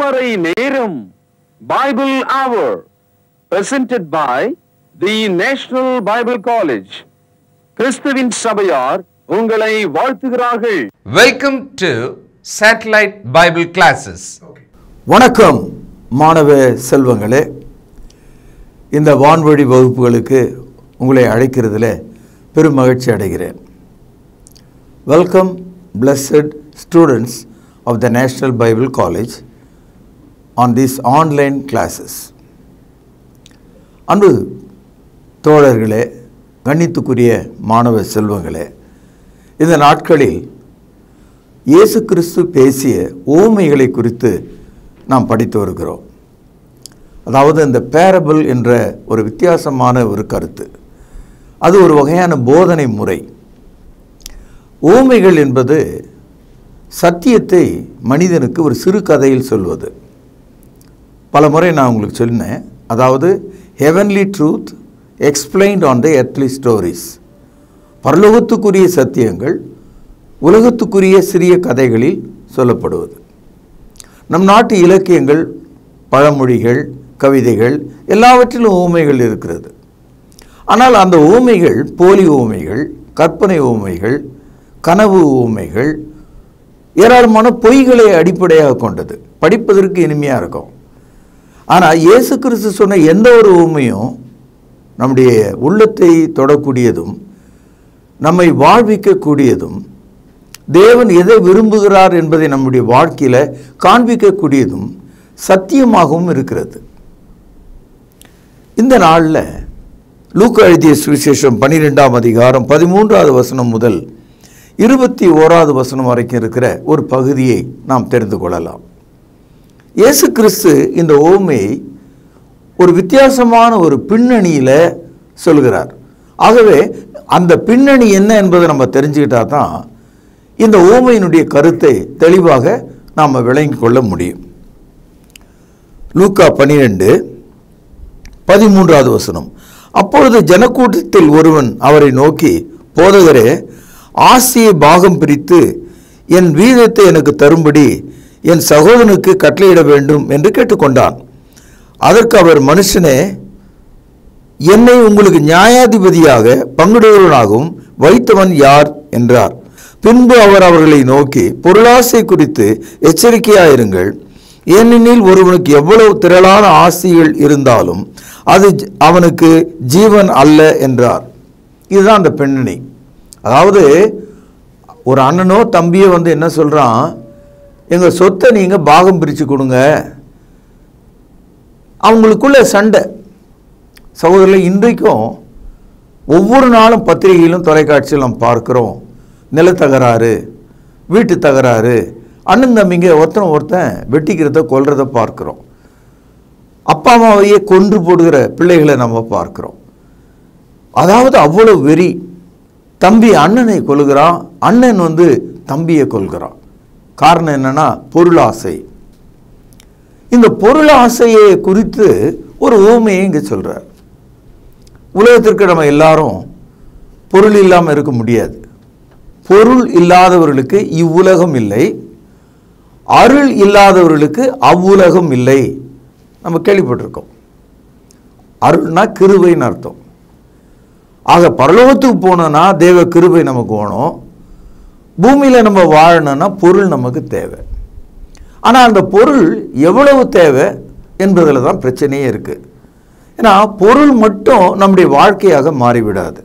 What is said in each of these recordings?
திருமறை நேரம் Bible Hour presented by the National Bible College. கிறிஸ்துவின் சபையார் உங்களை வாழ்த்துகிறார்கள். Welcome to Satellite Bible Classes. வணக்கம் மாணவ செல்வங்களே, இந்த வான்வழி வகுப்புகளுக்கு உங்களை அழைக்கிறதுல பெரும் மகிழ்ச்சி அடைகிறேன். Welcome blessed students of the National Bible College on these online classes. அன்பு தோழர்களே, கண்ணியத்துக்குரிய மாணவ செல்வங்களே, இந்த நாட்களில் இயேசு கிறிஸ்து பேசிய உவமைகளை குறித்து நாம் படித்து வருகிறோம். அதாவது இந்த பேரபிள் என்ற ஒரு வித்தியாசமான ஒரு கருத்து, அது ஒரு வகையான போதனை முறை. உவமைகள் என்பது சத்தியத்தை மனிதனுக்கு ஒரு சிறு கதையில் சொல்வது. பல முறை நான் உங்களுக்கு சொன்னேன், அதாவது heavenly truth explained on the earthly stories. பரலோகத்துக்குரிய சத்தியங்கள் உலகத்துக்குரிய சிறிய கதைகளில் சொல்லப்படுவது. நம் நாட்டு இலக்கியங்கள், பழமொழிகள், கவிதைகள் எல்லாவற்றிலும் உவமைகள் இருக்கிறது. ஆனால் அந்த உவமைகள் போலி உவமைகள், கற்பனை உவமைகள், கனவு உவமைகள், ஏராளமான பொய்களை அடிப்படையாக கொண்டது. படிப்பதற்கு இனிமையாக இருக்கும். ஆனால் இயேசு கிறிஸ்து சொன்ன எந்த ஒரு உவமையும் நம்முடைய உள்ளத்தை தொடக்கூடியதும், நம்மை வாழ்விக்கக்கூடியதும், தேவன் எதை விரும்புகிறார் என்பதை நம்முடைய வாழ்க்கையில் காண்பிக்கக்கூடியதும் சத்தியமாகவும் இருக்கிறது. இந்த நாளில் லூக்கா எழுதிய சுவிசேஷம் 12ஆம் அதிகாரம் 13வது வசனம் முதல் 21வது வசனம் வரைக்கும் இருக்கிற ஒரு பகுதியை நாம் தெரிந்து கொள்ளலாம். இயேசு கிறிஸ்து இந்த உவமையை ஒரு வித்தியாசமான ஒரு பின்னணியில் சொல்கிறார். ஆகவே அந்த பின்னணி என்ன என்பதை நம்ம தெரிஞ்சுக்கிட்டா தான் இந்த உவமையினுடைய கருத்தை தெளிவாக நாம் விளங்கிக் கொள்ள முடியும். லூக்கா 12:13வது வசனம். அப்பொழுது ஜனக்கூட்டத்தில் ஒருவன் அவரை நோக்கி, போதகரே, ஆசியை பாகம் பிரித்து என் வீதத்தை எனக்கு தரும்படி என் சகோதரனுக்கு கட்டளையிட வேண்டும் என்று கேட்டுக்கொண்டான். அதற்கு அவர், மனுஷனே, என்னை உங்களுக்கு நியாயாதிபதியாக பங்குடையவனாகவும் வைத்தவன் யார் என்றார். பின்பு அவர் அவர்களை நோக்கி, பொருளாசை குறித்து எச்சரிக்கையாயிருங்கள். ஏனெனில் ஒருவனுக்கு எவ்வளவு திரளான ஆசைகள் இருந்தாலும் அது அவனுக்கு ஜீவன் அல்ல என்றார். இதுதான் அந்த பின்னணி. அதாவது ஒரு அண்ணனோ தம்பியோ என்ன சொல்கிறான், எங்கள் சொத்தை நீங்கள் பாகம் பிரித்து கொடுங்க. அவங்களுக்குள்ள சண்டை. சகோதரர்கள், இன்றைக்கும் ஒவ்வொரு நாளும் பத்திரிகையிலும் தொலைக்காட்சியில் நாம் பார்க்குறோம். நிலத்தகராறு, வீட்டு தகராறு, அண்ணன் தம்பிங்க ஒருத்தன் வெட்டிக்கிறத கொல்றத பார்க்குறோம். அப்பா அம்மாவையே கொன்று போடுகிற பிள்ளைகளை நம்ம பார்க்குறோம். அதாவது அவ்வளோ வெறி. தம்பி அண்ணனை கொல்கிறான், அண்ணன் தம்பியை கொல்கிறான். காரணம் என்னன்னா பொருளாசை. இந்த பொருளாசையை குறித்து ஒரு உவமையை இங்கே சொல்றார். உலகத்திற்கு நம்ம எல்லாரும் பொருள் இல்லாமல் இருக்க முடியாது. பொருள் இல்லாதவர்களுக்கு இவ்வுலகம் இல்லை, அருள் இல்லாதவர்களுக்கு அவ்வுலகம் இல்லை. நம்ம கேள்விப்பட்டிருக்கோம். அருள்னா கிருபைன்னு அர்த்தம். ஆக பரலோகத்துக்கு போனோன்னா தேவ கிருபை நமக்கு வேணும். பூமியில் நம்ம வாழணும்னா பொருள் நமக்கு தேவை. ஆனால் அந்த பொருள் எவ்வளவு தேவை என்பதில் தான் பிரச்சனையே இருக்குது. ஏன்னா பொருள் மட்டும் நம்முடைய வாழ்க்கையாக மாறிவிடாது.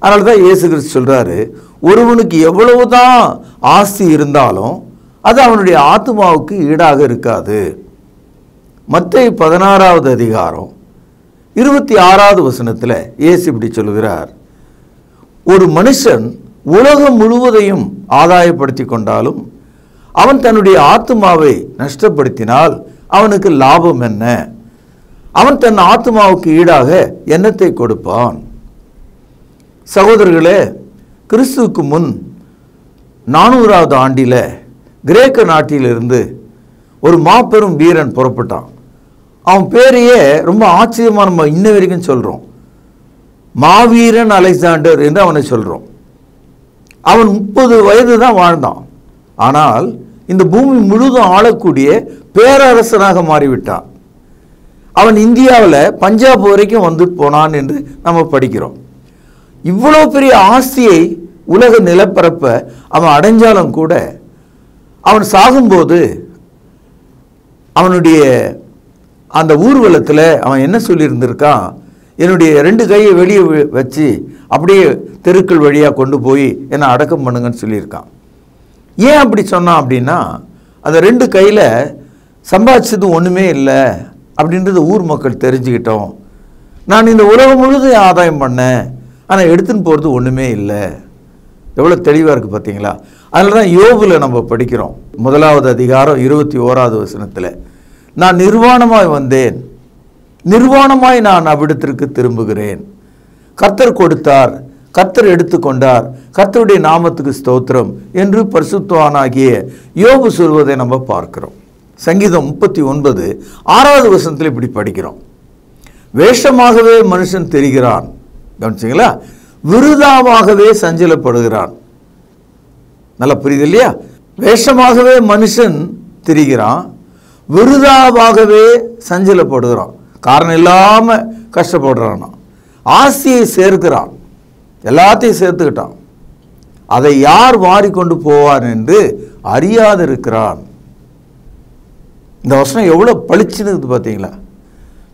அதனால தான் இயேசு கிறிஸ்து சொல்கிறாரு, ஒருவனுக்கு எவ்வளவு தான் ஆஸ்தி இருந்தாலும் அது அவனுடைய ஆத்மாவுக்கு ஈடாக இருக்காது. மத்தேயு 16வது அதிகாரம் 26வது வசனத்தில் இயேசு இப்படி சொல்கிறார், ஒரு மனுஷன் உலகம் முழுவதையும் ஆதாயப்படுத்தி கொண்டாலும் அவன் தன்னுடைய ஆத்மாவை நஷ்டப்படுத்தினால் அவனுக்கு லாபம் என்ன? அவன் தன் ஆத்மாவுக்கு ஈடாக என்னத்தை கொடுப்பான்? சகோதரர்களே, கிறிஸ்துவுக்கு முன் 400வது ஆண்டில் கிரேக்க நாட்டிலிருந்து ஒரு மாபெரும் வீரன் புறப்பட்டான். அவன் பேரையே ரொம்ப ஆச்சரியமாக நம்ம இன்ன வரைக்கும் சொல்கிறோம். மாவீரன் அலெக்சாண்டர் என்று அவனை சொல்கிறோம். அவன் 30 வயது தான் வாழ்ந்தான். ஆனால் இந்த பூமி முழுதும் ஆளக்கூடிய பேரரசனாக மாறிவிட்டான். அவன் இந்தியாவில் பஞ்சாப் வரைக்கும் வந்து போனான் என்று நம்ம படிக்கிறோம். இவ்வளோ பெரிய ஆஸ்தியை உலக நிலப்பரப்ப அவன் அடைஞ்சாலும் கூட அவன் சாகும்போது அவனுடைய அந்த ஊர்வலத்தில் அவன் என்ன சொல்லியிருந்திருக்கான், என்னுடைய 2 கையை வெளியே வச்சு அப்படியே தெருக்கள் வழியாக கொண்டு போய் என்னை அடக்கம் பண்ணுங்கன்னு சொல்லியிருக்கான். ஏன் அப்படி சொன்னான் அப்படின்னா, அந்த 2 கையில் சம்பாதிச்சது ஒன்றுமே இல்லை அப்படின்றது ஊர் மக்கள் தெரிஞ்சுக்கிட்டோம். நான் இந்த உலகம் முழுதும் ஆதாயம் பண்ணேன், ஆனால் எடுத்துன்னு போகிறது ஒன்றுமே இல்லை. எவ்வளோ தெளிவாக இருக்குது பார்த்தீங்களா? அதனால தான் யோபுல நம்ம படிக்கிறோம் 1வது அதிகாரம் 21வது வசனத்தில், நான் நிர்வாணமாய் வந்தேன், நிர்வாணமாய் நான் அவ்விடத்திற்கு திரும்புகிறேன். கர்த்தர் கொடுத்தார், கர்த்தர் எடுத்துக்கொண்டார், கர்த்தருடைய நாமத்துக்கு ஸ்தோத்திரம் என்று பரிசுத்தவானாகிய யோபு சொல்வதை நம்ம பார்க்கிறோம். சங்கீதம் 39 6வது வசனத்தில் இப்படி படிக்கிறோம், வேஷமாகவே மனுஷன் தெரிகிறான். கவனிச்சிங்களா? விருதாவாகவே சஞ்சலப்படுகிறான். நல்லா புரியுது இல்லையா? வேஷமாகவே மனுஷன் திரிகிறான், விருதாவாகவே சஞ்சலப்படுகிறான், காரணம் இல்லாமல் கஷ்டப்படுறான். ஆசையை சேர்க்கிறான், எல்லாத்தையும் சேர்த்துக்கிட்டான், அதை யார் வாரிக்கொண்டு போவான் என்று அறியாதிருக்கிறான். இந்த வசனம் எவ்வளோ பளிச்சுன்னு பார்த்தீங்களா?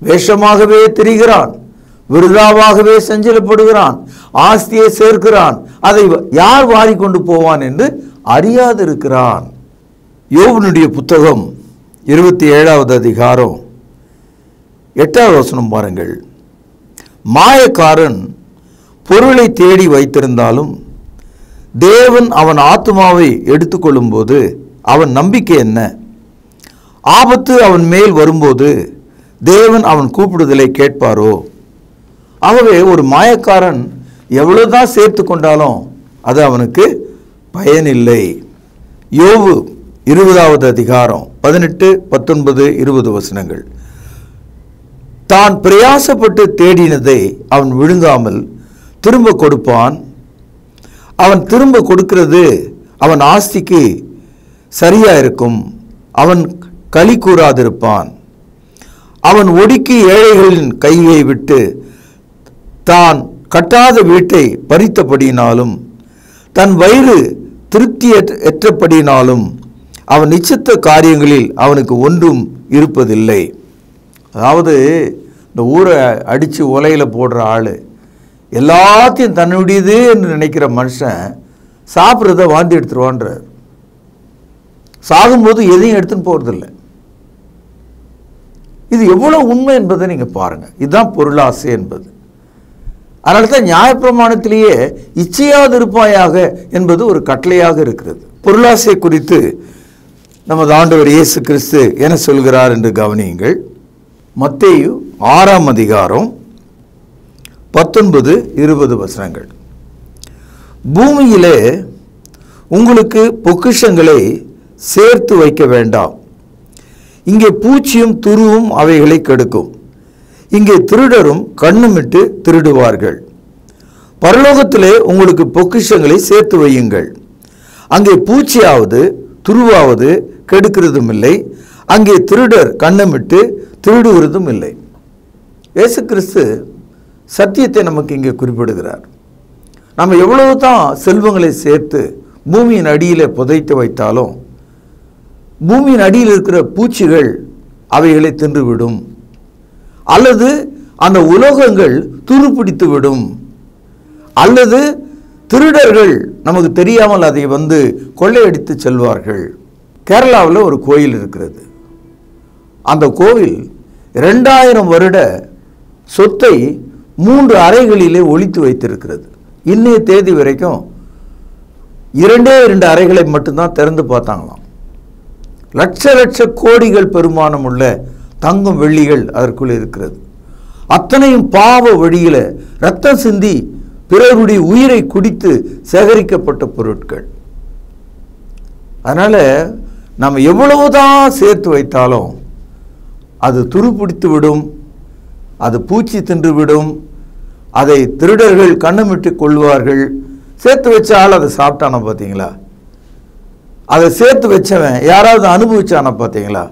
வேஷமாகவே திரிகிறான், விருதாவாகவே சஞ்சலப்படுகிறான், ஆஸ்தியை சேர்க்கிறான், அதை யார் வாரிக்கொண்டு போவான் என்று அறியாதிருக்கிறான். யோபுனுடைய புத்தகம் 27வது அதிகாரம் 8வது வசனம் பாருங்கள். மாயக்காரன் பொருளை தேடி வைத்திருந்தாலும் தேவன் அவன் ஆத்துமாவை எடுத்துக்கொள்ளும் போது அவன் நம்பிக்கை என்ன? ஆபத்து அவன் மேல் வரும்போது தேவன் அவன் கூப்பிடுதலை கேட்பாரோ? ஆகவே ஒரு மாயக்காரன் எவ்வளவுதான் சேர்த்து கொண்டாலும் அது அவனுக்கு பயனில்லை. யோபு 20வது அதிகாரம் 18, 19, 20 வசனங்கள். தான் பிரயாசப்பட்டு தேடினதை அவன் விழுங்காமல் திரும்ப கொடுப்பான். அவன் திரும்ப கொடுக்கிறது அவன் ஆஸ்திக்கு சரியா இருக்கும். அவன் களி கூறாதிருப்பான். அவன் ஒடுக்கி ஏழைகளின் கையை விட்டு தான் கட்டாத வீட்டை பறித்தபடியினாலும் தன் வயிறு திருப்தியற்றபடியினாலும் அவன் நிச்சயித்த காரியங்களில் அவனுக்கு ஒன்றும் இருப்பதில்லை. அதாவது இந்த ஊரை அடித்து உலையில் போடுற ஆள், எல்லாத்தையும் தன்னுடையது என்று நினைக்கிற மனுஷன் சாப்பிட்றத வாந்தி எடுத்துருவான்றார். சாகும்போது எதையும் எடுத்துன்னு போகிறதில்லை. இது எவ்வளோ உண்மை என்பதை நீங்கள் பாருங்கள். இதுதான் பொருளாசை என்பது. அதனால தான் நியாயப்பிரமாணத்திலேயே இச்சையாதிருப்பாயாக என்பது ஒரு கட்டளையாக இருக்கிறது. பொருளாசை குறித்து நமது ஆண்டவர் இயேசு கிறிஸ்து என்ன சொல்கிறார் என்று கவனியுங்கள். மத்தேயு 6ஆம் அதிகாரம் 19, 20 வசனங்கள். பூமியிலே உங்களுக்கு பொக்கிஷங்களை சேர்த்து வைக்க வேண்டாம், இங்கே பூச்சியும் துருவும் அவைகளை கெடுக்கும், இங்கே திருடரும் கண்ணுமிட்டு திருடுவார்கள். பரலோகத்திலே உங்களுக்கு பொக்கிஷங்களை சேர்த்து வையுங்கள், அங்கே பூச்சியாவது துருவாவது கெடுக்கிறதும் இல்லை, அங்கே திருடர் கண்ணமிட்டு திருடுகிறதும் இல்லை. இயேசு கிறிஸ்து சத்தியத்தை நமக்கு இங்கே குறிப்பிடுகிறார். நம்ம எவ்வளவு தான் செல்வங்களை சேர்த்து பூமியின் அடியில் புதைத்து வைத்தாலும் பூமியின் அடியில் இருக்கிற பூச்சிகள் அவைகளை தின்றுவிடும், அல்லது அந்த உலோகங்கள் துருப்பிடித்து விடும், அல்லது திருடர்கள் நமக்கு தெரியாமல் அதை வந்து கொள்ளையடித்து செல்வார்கள். கேரளாவில் ஒரு கோயில் இருக்கிறது. அந்த கோவில் 2000 வருட சொத்தை 3 அறைகளிலே ஒளித்து வைத்திருக்கிறது. இன்னைய தேதி வரைக்கும் 2 அறைகளை மட்டும்தான் திறந்து பார்த்தாங்களாம். லட்ச லட்ச கோடிகள் பெருமானம் உள்ள தங்கம் வெள்ளிகள் அதற்குள் இருக்கிறது. அத்தனையும் பாவ வழியில் ரத்தம் சிந்தி பிறருடைய உயிரை குடித்து சேகரிக்கப்பட்ட பொருட்கள். அதனால் நம்ம எவ்வளவுதான் சேர்த்து வைத்தாலும் அது துருப்பிடித்து விடும், அது பூச்சி தின்று விடும், அதை திருடர்கள் கண்ணமிட்டு கொள்வார்கள். சேர்த்து வச்சால் அதை சாப்பிட்டானோ பார்த்தீங்களா, அதை சேர்த்து வச்சவன் யாராவது அனுபவிச்சானா பார்த்தீங்களா?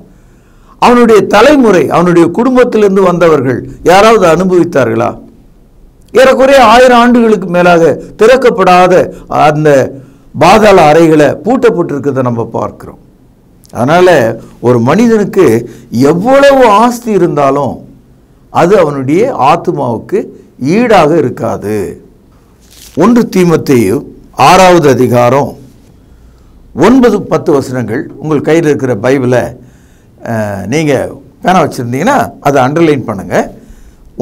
அவனுடைய தலைமுறை, அவனுடைய குடும்பத்திலிருந்து வந்தவர்கள் யாராவது அனுபவித்தார்களா? ஏறக்குறைய 1000 ஆண்டுகளுக்கு மேலாக திறக்கப்படாத அந்த பாதாள அறைகளை பூட்டப்பட்டிருக்கிறத நம்ம பார்க்கிறோம். அதனால ஒரு மனிதனுக்கு எவ்வளவு ஆஸ்தி இருந்தாலும் அது அவனுடைய ஆத்மாவுக்கு ஈடாக இருக்காது. 1 தீமோத்தேயு 6வது அதிகாரம் 9-10 வசனங்கள் உங்கள் கையில் இருக்கிற பைபிளை நீங்கள் பேனா வச்சுருந்தீங்கன்னா அதை அண்டர்லைன் பண்ணுங்க.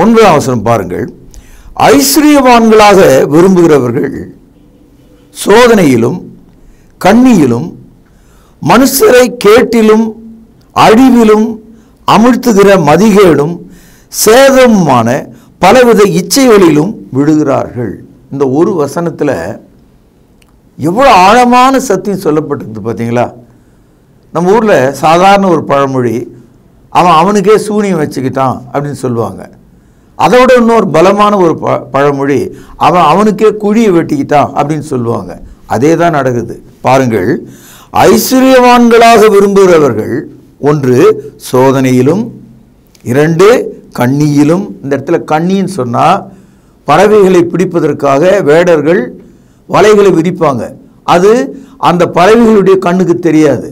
9ஆம் வசனம் பாருங்கள். ஐஸ்வரியவான்களாக விரும்புகிறவர்கள் சோதனையிலும் கண்ணியிலும் மனுஷரை கேட்டிலும் அழிவிலும் அமிழ்த்துகிற மதிகேடும் சேதமுமான பலவித இச்சைகளிலும் விழுகிறார்கள். இந்த ஒரு வசனத்தில் எவ்வளோ ஆழமான சத்தியம் சொல்லப்பட்டிருக்கு பார்த்தீங்களா? நம்ம ஊரில் சாதாரண ஒரு பழமொழி, அவனுக்கே சூனியம் வச்சுக்கிட்டான் அப்படின்னு சொல்லுவாங்க. அதோட இன்னொரு பலமான ஒரு பழமொழி, அவனுக்கே குழியை வெட்டிக்கிட்டான் அப்படின்னு சொல்லுவாங்க. அதே தான் நடக்குது பாருங்கள். ஐஸ்வரியவான்களாக விரும்புகிறவர்கள் 1 சோதனையிலும் 2 கண்ணியிலும். இந்த இடத்துல கண்ணின்னு சொன்னால் பறவைகளை பிடிப்பதற்காக வேடர்கள் வலைகளை விரிப்பாங்க. அது அந்த பறவைகளுடைய கண்ணுக்கு தெரியாது,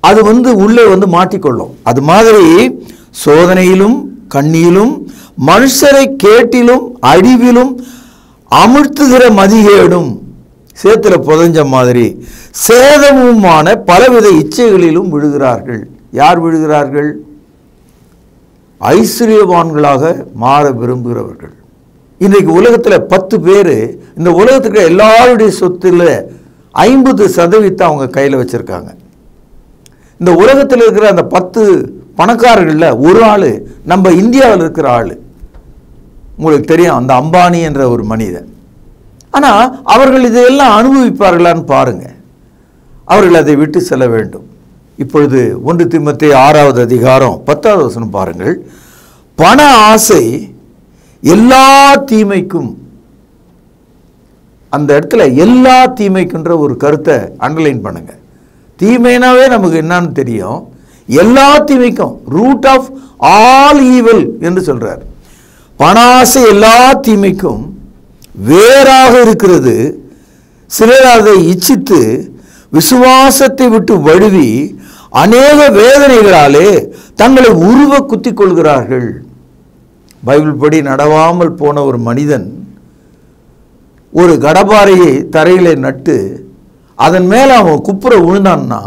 அது உள்ளே மாட்டிக்கொள்ளும். அது மாதிரி சோதனையிலும் கண்ணியிலும் மனுஷரை கேட்டிலும் அழிவிலும் அமிழ்த்துகிற மதிகேடும், சேத்துல புதஞ்ச மாதிரி சேதமுமான பலவித இச்சைகளிலும் விழுகிறார்கள். யார் விழுகிறார்கள்? ஐஸ்வரியவான்களாக மாற விரும்புகிறவர்கள். இன்றைக்கு உலகத்தில் 10 பேர் இந்த உலகத்துக்கு எல்லாருடைய சொத்துல 50% அவங்க கையில் வச்சிருக்காங்க. இந்த உலகத்தில் இருக்கிற அந்த 10 பணக்காரர்களில் ஒரு ஆள் நம்ம இந்தியாவில் இருக்கிற ஆள். உங்களுக்கு தெரியும், அந்த அம்பானி என்ற ஒரு மனிதன். ஆனால் அவர்கள் இதையெல்லாம் அனுபவிப்பார்களான்னு பாருங்க. அவர்கள் அதை விட்டு செல்ல வேண்டும். இப்பொழுது 1 தீமோத்தேயு 6வது அதிகாரம் 10வது வசனம் பாருங்கள். பண ஆசை எல்லா தீமைக்கும், அந்த இடத்துல எல்லா தீமைக்குன்ற ஒரு கருத்தை அண்டர்லைன் பண்ணுங்க. தீமைனாவே நமக்கு என்னன்னு தெரியும். எல்லா தீமைக்கும், ரூட் ஆஃப் ஆல் ஈவில் என்று சொல்றார். பண ஆசை எல்லா தீமைக்கும் வேறாக இருக்கிறது. சிலர் அதை இச்சித்து விசுவாசத்தை விட்டு வழுவி அநேக வேதனைகளாலே தங்களை உருவ குத்திக் கொள்கிறார்கள். பைபிள் படி நடவாமல் போன ஒரு மனிதன் ஒரு கடபாரையை தரையிலே நட்டு அதன் மேலே அவன் குப்புற விழுந்தான்னா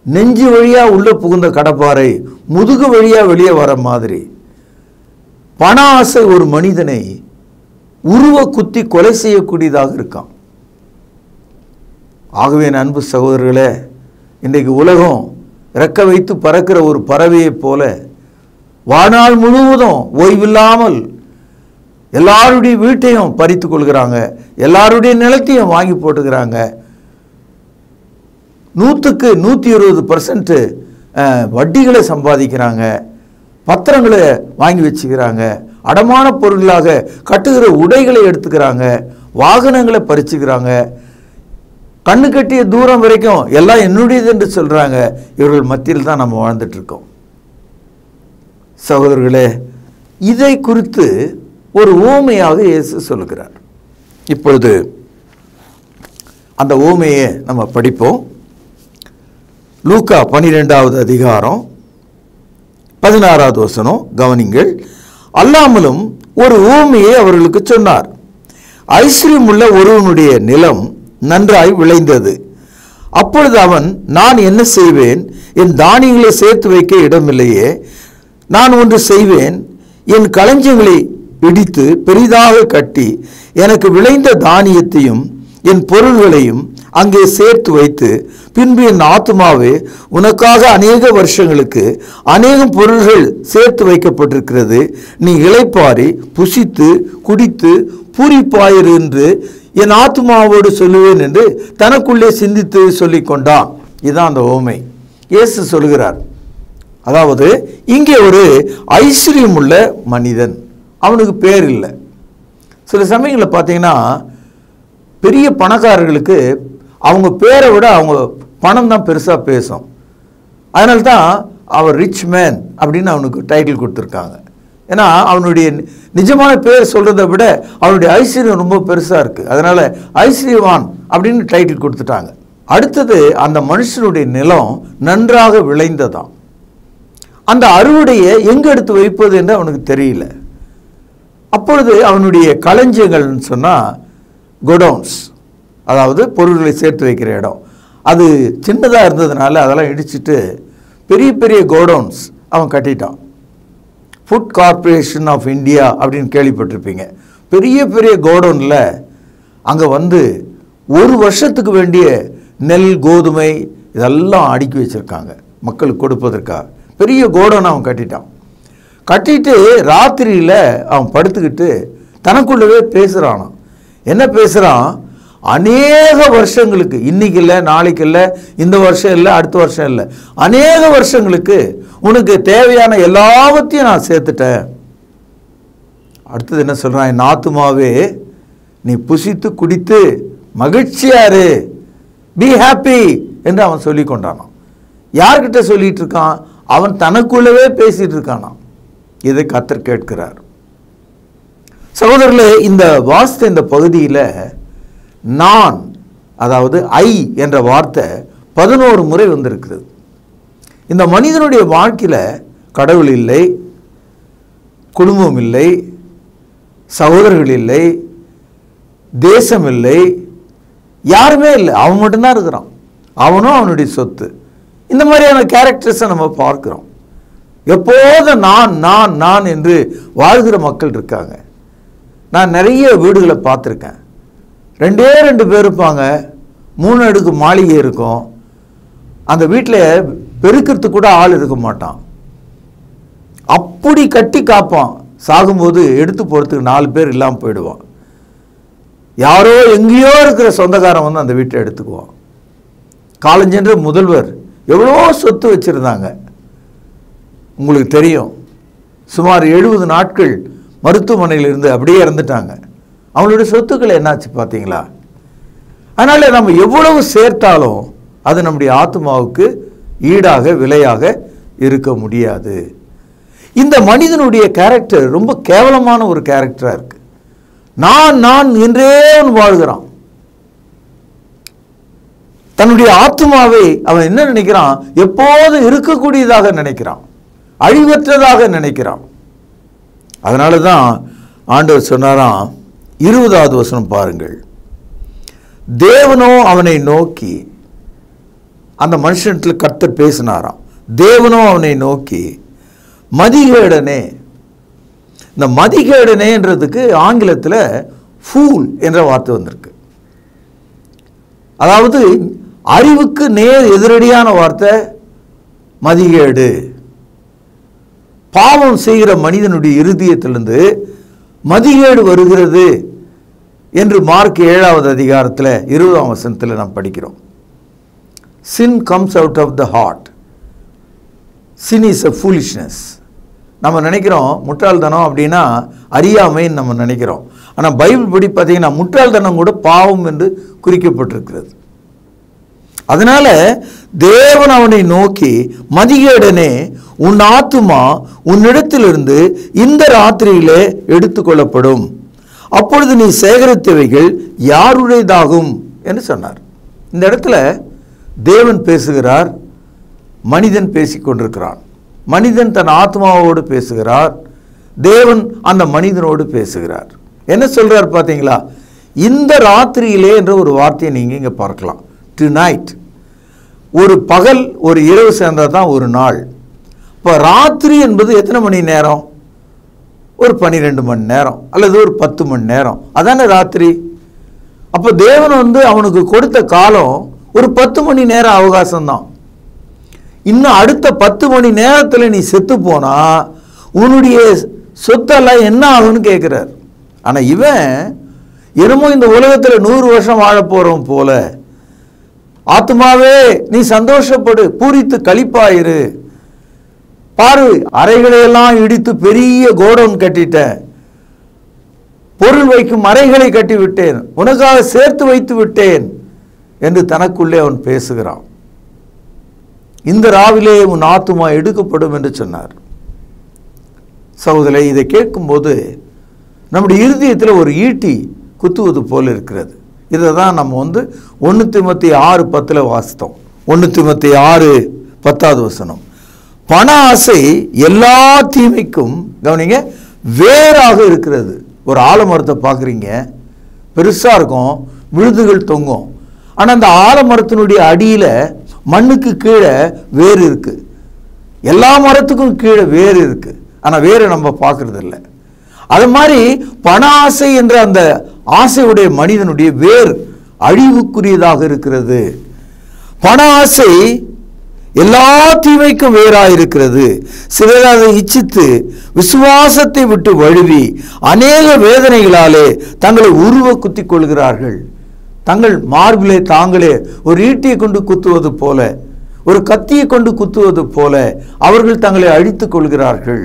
நெஞ்சு வழியா உள்ள புகுந்த கடப்பாறை முதுகு வழியா வெளியே வர மாதிரி பண ஆசை ஒரு மனிதனை உருவ குத்தி கொலை செய்யக்கூடியதாக இருக்கான். ஆகவே அன்பு சகோதரர்களே, இன்றைக்கு உலகம் இறக்க வைத்து பறக்கிற ஒரு பறவையைப் போல வாழ்நாள் முழுவதும் ஓய்வில்லாமல் எல்லாருடைய வீட்டையும் பறித்து கொள்கிறாங்க, எல்லாருடைய நிலத்தையும் வாங்கி போட்டுக்கிறாங்க. 100க்கு 120% வட்டிகளை சம்பாதிக்கிறாங்க, பத்திரங்களை வாங்கி வச்சுக்கிறாங்க, அடமான பொருளாக கட்டுகிற உடைகளை எடுத்துக்கிறாங்க, வாகனங்களை பறிச்சுக்கிறாங்க, கண்ணு கட்டிய தூரம் வரைக்கும் எல்லாம் என்னுடையது என்று சொல்றாங்க. இவர்கள் மத்தியில் தான் நம்ம வாழ்ந்துட்டு இருக்கோம். சகோதரர்களே, இதை குறித்து ஒரு ஊமையாக இயேசு சொல்லுகிறார். இப்பொழுது அந்த ஊமையை நம்ம படிப்போம். லூக்கா 12வது அதிகாரம் 16வது வசனம் கவனிங்கள். அல்லாமலும் ஒரு ஊமையை அவர்களுக்கு சொன்னார். ஐஸ்வர்யமுள்ள ஒருவனுடைய நிலம் நன்றாய் விளைந்தது. அப்பொழுது அவன், நான் என்ன செய்வேன்? என் தானியங்களை சேர்த்து வைக்க இடமில்லையே. நான் ஒன்று செய்வேன், என் களஞ்சியங்களை இடித்து பெரிதாக கட்டி எனக்கு விளைந்த தானியத்தையும் என் பொருள்களையும் அங்கே சேர்த்து வைத்து, பின்பு என் ஆத்துமாவே, உனக்காக அநேக வருஷங்களுக்கு அநேகம் பொருள்கள் சேர்த்து வைக்கப்பட்டிருக்கிறது, நீ இளைப்பாரி புசித்து குடித்து பூரிப்பாயிரு என்று என் ஆத்துமாவோடு சொல்லுவேன் என்று தனக்குள்ளே சிந்தித்து சொல்லிக் கொண்டான். இதுதான் அந்த உவமை. இயேசு சொல்கிறார், அதாவது இங்கே ஒரு ஐஸ்வர்யம் உள்ள மனிதன், அவனுக்கு பேர் இல்லை. சில சமயங்களில் பார்த்தீங்கன்னா பெரிய பணக்காரர்களுக்கு அவங்க பேரை விட அவங்க பணம் தான் பெருசாக பேசும். அதனால தான் அவர் ரிச் மேன் அப்படின்னு அவனுக்கு டைட்டில் கொடுத்துருக்காங்க. ஏன்னா அவனுடைய நிஜமான பேர் சொல்கிறத விட அவனுடைய ஐஸ்வர்யம் ரொம்ப பெருசாக இருக்குது. அதனால் ஐஸ்வர்யவான் அப்படின்னு டைட்டில் கொடுத்துட்டாங்க. அடுத்தது, அந்த மனுஷனுடைய நிலம் நன்றாக விளைந்ததாம். அந்த அறுவடையை எங்கே எடுத்து வைப்பது என்று அவனுக்கு தெரியல. அப்பொழுது அவனுடைய களஞ்சியங்கள்னு சொன்னால் கோடவுன்ஸ், அதாவது பொருள்களை சேர்த்து வைக்கிற இடம், அது சின்னதாக இருந்ததுனால அதெல்லாம் இடிச்சிட்டு பெரிய பெரிய கோடவுன்ஸ் அவன் கட்டிட்டான். ஃபுட் கார்பரேஷன் ஆஃப் இந்தியா அப்படின்னு கேள்விப்பட்டிருப்பீங்க. பெரிய பெரிய கோடவுனில் அங்கே வந்து ஒரு வருஷத்துக்கு வேண்டிய நெல், கோதுமை இதெல்லாம் அடுக்கி வச்சுருக்காங்க மக்களுக்கு கொடுப்பதற்காக. பெரிய கோடவுன் அவன் கட்டிட்டு ராத்திரியில் அவன் படுத்துக்கிட்டு தனக்குள்ளவே பேசுகிறானான். என்ன பேசுகிறான்? அநேக வருஷங்களுக்கு, இன்னைக்கு இல்லை, நாளைக்கு இல்லை, இந்த வருஷம் இல்லை, அடுத்த வருஷம் இல்லை, அநேக வருஷங்களுக்கு உனக்கு தேவையான எல்லாவற்றையும் நான் சேர்த்துட்டேன். அடுத்தது என்ன சொல்கிறான்? என் ஆத்துமாவே நீ புசித்து குடித்து மகிழ்ச்சியாரு, பி ஹாப்பி என்று அவன் சொல்லி கொண்டானான். யார்கிட்ட சொல்லிட்டு இருக்கான்? அவன் தனக்குள்ளவே பேசிட்டு இருக்கானான். இதை கர்த்தர் கேட்கிறார். சகோதரர்களே, இந்த வாஸ்த இந்த பகுதியில் நான், அதாவது ஐ என்ற வார்த்தை 11 முறை வந்திருக்கிறது. இந்த மனிதனுடைய வாழ்க்கையில் கடவுள் இல்லை, குடும்பம் இல்லை, சகோதரர்கள் இல்லை, தேசம் இல்லை, யாருமே இல்லை, அவன் மட்டும்தான் இருக்கிறான். அவனும் அவனுடைய சொத்து. இந்த மாதிரியான கேரக்டர்ஸை நம்ம பார்க்கிறோம். எப்போதும் நான் நான் நான் என்று வாழ்கிற மக்கள் இருக்காங்க. நான் நிறைய வீடுகளை பார்த்துருக்கேன். 2 பேர் இருப்பாங்க, 3 அடுக்கு மாளிகை இருக்கும். அந்த வீட்டில் பெருக்கிறதுக்கு கூட ஆள் இருக்க மாட்டான். அப்படி கட்டி காப்பான். சாகும்போது எடுத்து போகிறதுக்கு 4 பேர் இல்லாமல் போயிடுவான். யாரோ எங்கேயோ இருக்கிற சொந்தக்காரன் வந்து அந்த வீட்டை எடுத்துக்குவான். காலஞ்சென்ற முதல்வர் எவ்வளோ சொத்து வச்சுருந்தாங்க. உங்களுக்கு தெரியும், சுமார் 70 நாட்கள் மருத்துவமனையில் இருந்து அப்படியே இறந்துட்டாங்க. அவங்களுடைய சொத்துக்களை என்னாச்சு பார்த்தீங்களா? அதனால் நம்ம எவ்வளவு சேர்த்தாலும் அது நம்முடைய ஆத்மாவுக்கு ஈடாக விலையாக இருக்க முடியாது. இந்த மனிதனுடைய கேரக்டர் ரொம்ப கேவலமான ஒரு கேரக்டராக இருக்கு. நான் நான் என்றே வாழ்கிறான். தன்னுடைய ஆத்மாவை அவன் என்ன நினைக்கிறான்? எப்போது இருக்கக்கூடியதாக நினைக்கிறான், அழிவற்றதாக நினைக்கிறான். அதனால தான் ஆண்டவர் சொன்னாராம், 20வது வசனம் பாருங்கள். தேவனோ அவனை நோக்கி, அந்த மனுஷனிடத்தில் கர்த்தர் பேசினாராம். தேவனோ அவனை நோக்கி, மதிகேடனே. இந்த மதிகேடனேன்றதுக்கு ஆங்கிலத்தில் ஃபூல் என்ற வார்த்தை வந்திருக்கு. அதாவது அறிவுக்கு நேர் எதிரடியான வார்த்தை மதிகேடு. பாவம் செய்கிற மனிதனுடைய இருதயத்திலிருந்து மதிகேடு வருகிறது என்று மார்க் 7வது அதிகாரத்தில் 20ஆம் வசனத்தில் நாம் படிக்கிறோம். Sin comes out of the heart. Sin is a foolishness. நம்ம நினைக்கிறோம் முட்டாள்தனம் அப்படின்னா அறியாமைன்னு நம்ம நினைக்கிறோம். ஆனால் பைபிள் படி பார்த்தீங்கன்னா முட்டாள்தனம் கூட பாவம் என்று குறிக்கப்பட்டிருக்கிறது. அதனால தேவன் அவனை நோக்கி, மதிகேடனே, உன் ஆத்துமா உன்னிடத்திலிருந்து இந்த ராத்திரியிலே எடுத்துக்கொள்ளப்படும். அப்பொழுது நீ சேகரித்தவைகள் யாருடையதாகும் என்று சொன்னார். இந்த இடத்துல தேவன் பேசுகிறார், மனிதன் பேசிக்கொண்டிருக்கிறான். மனிதன் தன் ஆத்மாவோடு பேசுகிறார், தேவன் அந்த மனிதனோடு பேசுகிறார். என்ன சொல்றார் பார்த்தீங்களா? இந்த ராத்திரியிலே என்ற ஒரு வார்த்தையை நீங்கள் இங்கே பார்க்கலாம். டுநைட். ஒரு பகல் ஒரு இரவு சேர்ந்தால் தான் ஒரு நாள். இப்போ ராத்திரி என்பது எத்தனை மணி நேரம்? ஒரு 12 மணி நேரம் அல்லது ஒரு 10 மணி நேரம், அதானே ராத்திரி. அப்போ தேவன் வந்து அவனுக்கு கொடுத்த காலம் ஒரு 10 மணி நேரம் அவகாசம்தான். இன்னும் அடுத்த 10 மணி நேரத்தில் நீ செத்து போனா உன்னுடைய சொத்தெல்லாம் என்ன ஆகுன்னு கேட்குறார். ஆனால் இவன் என்னமோ இந்த உலகத்தில் 100 வருஷம் வாழ போகிறோம் போல, ஆத்மாவே நீ சந்தோஷப்படு, பூரித்து களிப்பாயிரு, பாரு அறைகளையெல்லாம் இடித்து பெரிய கோடவுன் கட்டிட்டேன், பொருள் வைக்கும் அறைகளை கட்டி விட்டேன், உனக்காக சேர்த்து வைத்து விட்டேன் என்று தனக்குள்ளே அவன் பேசுகிறான். இந்த ராவிலே உன் ஆத்துமா எடுக்கப்படும் என்று சொன்னார். சகோதரே, இதை கேட்கும்போது நம்முடைய இருதயத்தில் ஒரு ஈட்டி குத்துவது போல இருக்கிறது. இதை தான் நம்ம 1 தீமோத்தேயு 6:10 வாசித்தோம். 1 தீமோத்தேயு 6:10 பண ஆசை எல்லா தீமைக்கும், கவனிங்க, வேறாக இருக்கிறது. ஒரு ஆலமரத்தை பார்க்குறீங்க, பெருசாக இருக்கும், விழுதுகள் தொங்கும். ஆனால் அந்த ஆலமரத்தினுடைய அடியில் மண்ணுக்கு கீழே வேறு இருக்கு. எல்லா மரத்துக்கும் கீழே வேறு இருக்கு, ஆனால் வேறு நம்ம பார்க்கறது இல்லை. அது மாதிரி பண ஆசை என்ற அந்த ஆசையுடைய மனிதனுடைய வேர் அழிவுக்குரியதாக இருக்கிறது. பண ஆசை எல்லா தீமைக்கும் வேறாயிருக்கிறது. சிலர் அதை இச்சித்து விசுவாசத்தை விட்டு வழுவி அநேக வேதனைகளாலே தங்களை உருவ குத்தி கொள்கிறார்கள். தங்கள் மார்பிலே தாங்களே ஒரு ஈட்டியை கொண்டு குத்துவது போல, ஒரு கத்தியை கொண்டு குத்துவது போல அவர்கள் தங்களை அழித்துக் கொள்கிறார்கள்.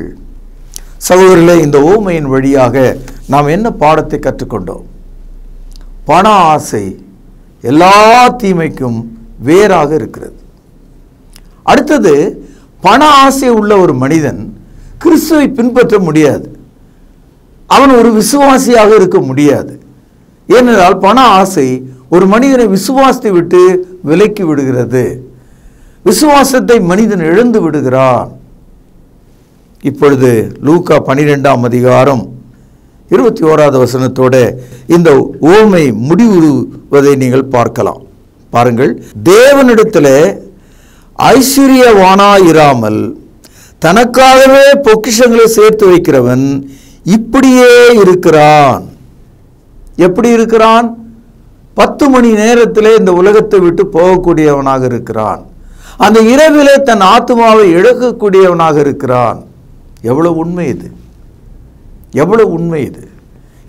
சகோதரர்களே, இந்த ஓமையின் வழியாக நாம் என்ன பாடத்தை கற்றுக்கொண்டோம்? பண ஆசை எல்லா தீமைக்கும் வேறாக இருக்கிறது. அடுத்தது, பண ஆசை உள்ள ஒரு மனிதன் கிறிஸ்துவை பின்பற்ற முடியாது. அவன் ஒரு விசுவாசியாக இருக்க முடியாது. ஏனென்றால் பண ஆசை ஒரு மனிதனை விசுவாசத்தை விட்டு விலக்கி விடுகிறது. விசுவாசத்தை மனிதன் இழந்து விடுகிறான். இப்பொழுது லூக்கா 12ஆம் அதிகாரம் 21வது வசனத்தோட இந்த ஓமை முடிவுறுவதை நீங்கள் பார்க்கலாம். பாருங்கள், தேவனிடத்தில் ஐஸ்வர்யவானாயிராமல் தனக்காகவே பொக்கிஷங்களை சேர்த்து வைக்கிறவன் இப்படியே இருக்கிறான். எப்படி இருக்கிறான்? 10 மணி நேரத்திலே இந்த உலகத்தை விட்டு போகக்கூடியவனாக இருக்கிறான். அந்த இரவிலே தன் ஆத்துமாவை இழக்கக்கூடியவனாக இருக்கிறான். எவ்வளவு உண்மை இது! எவ்வளவு உண்மை இது!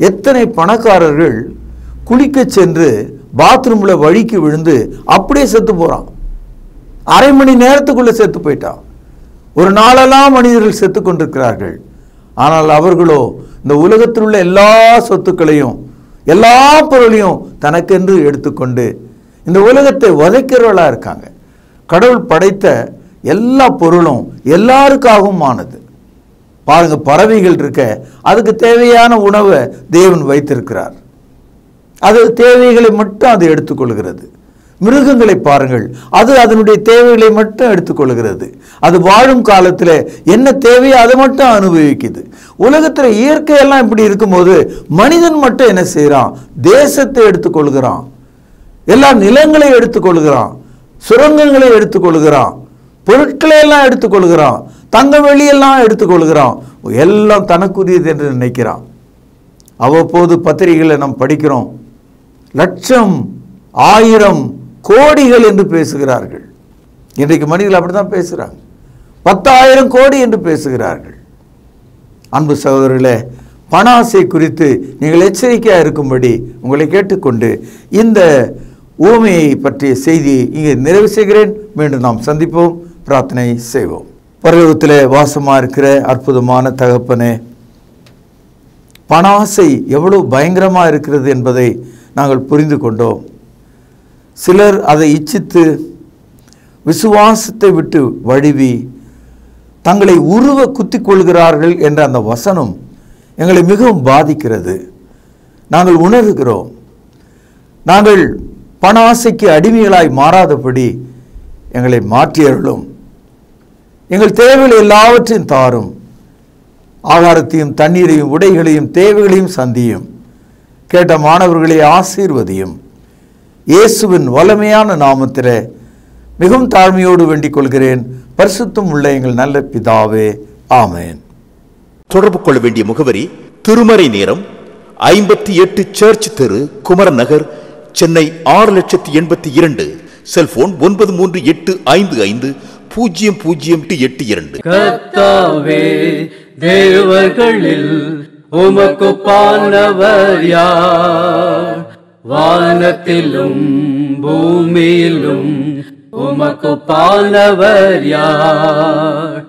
எத்தனை பணக்காரர்கள் குளிக்க சென்று பாத்ரூமில் வழிக்கு விழுந்து அப்படியே செத்து போகிறான். அரை மணி நேரத்துக்குள்ளே செத்து போயிட்டான். ஒரு நாளெல்லாம் மனிதர்கள் செத்து கொண்டிருக்கிறார்கள். ஆனால் அவர்களோ இந்த உலகத்தில் உள்ள எல்லா சொத்துக்களையும் எல்லா பொருளையும் தனக்கென்று எடுத்துக்கொண்டு இந்த உலகத்தை வதைக்கிறவர்களாக இருக்காங்க. கடவுள் படைத்த எல்லா பொருளும் எல்லாருக்காகவும் ஆனது. பாருங்க, பறவைகள் இருக்க, அதுக்கு தேவையான உணவை தேவன் வைத்திருக்கிறார். அது தேவைகளை மட்டும் அது எடுத்துக்கொள்கிறது. மிருகங்களை பாருங்கள், அது அதனுடைய தேவைகளை மட்டும் எடுத்துக்கொள்கிறது. அது வாழும் காலத்தில் என்ன தேவையோ அதை மட்டும் அனுபவிக்குது. உலகத்தில் இயற்கையெல்லாம் இப்படி இருக்கும்போது மனிதன் மட்டும் என்ன செய்யறான்? தேசத்தை எடுத்துக்கொள்கிறான், எல்லா நிலங்களையும் எடுத்துக்கொள்கிறான், சுரங்கங்களை எடுத்துக்கொள்கிறான், பொருட்களை எல்லாம் எடுத்துக்கொள்கிறான், தங்க வெளியெல்லாம் எடுத்துக்கொள்கிறான். எல்லாம் தனக்குரியது என்று நினைக்கிறான். அவ்வப்போது பத்திரிகைகளை நாம் படிக்கிறோம், லட்சம், 1000, கோடிகள் என்று பேசுகிறார்கள். இன்றைக்கு மனிதர்கள் அப்படித்தான் பேசுகிறாங்க. 10,000 கோடி என்று பேசுகிறார்கள். அன்பு சகோதரர்களே, பண ஆசை குறித்து நீங்கள் எச்சரிக்கையாக இருக்கும்படி உங்களை கேட்டுக்கொண்டு இந்த ஊமையை பற்றிய செய்தியை இங்கே நிறைவு செய்கிறேன். மீண்டும் நாம் சந்திப்போம். பிரார்த்தனை செய்வோம். பரலோகத்திலே வாசமாக இருக்கிற அற்புதமான தகப்பனே, பண ஆசை எவ்வளவு பயங்கரமாக இருக்கிறது என்பதை நாங்கள் புரிந்து கொண்டோம். சிலர் அதை இச்சித்து விசுவாசத்தை விட்டு வழுவி தங்களை உருவ குத்தி கொள்கிறார்கள் என்ற அந்த வசனம் எங்களை மிகவும் பாதிக்கிறது. நாங்கள் உணர்கிறோம். நாங்கள் பண ஆசைக்கு அடிமைகளாய் மாறாதபடி எங்களை மாற்றியருளும். எங்கள் தேவைகள் எல்லாவற்றையும் தாரும். ஆகாரத்தையும் தண்ணீரையும் உடைகளையும் தேவைகளையும் சந்தியும். கேட்ட மாணவர்களை ஆசீர்வதியும். இயேசுவின் வல்லமையான நாமத்திலே மிகவும் தாழ்மையோடு வேண்டிக் கொள்கிறேன். பரிசுத்தம் உள்ள எங்கள் நல்ல பிதாவே, ஆமென். தொடர்பு கொள்ள வேண்டிய முகவரி: திருமறை நேரம், 58 சர்ச் தெரு, குமரன் நகர், சென்னை 6,82,000. செல்போன் 9385500882. கர்த்தாவே, தேவர்களில் உமக்குப்பானவர் யார்? வானத்திலும் பூமியிலும் உமக்குப்பானவர் யார்?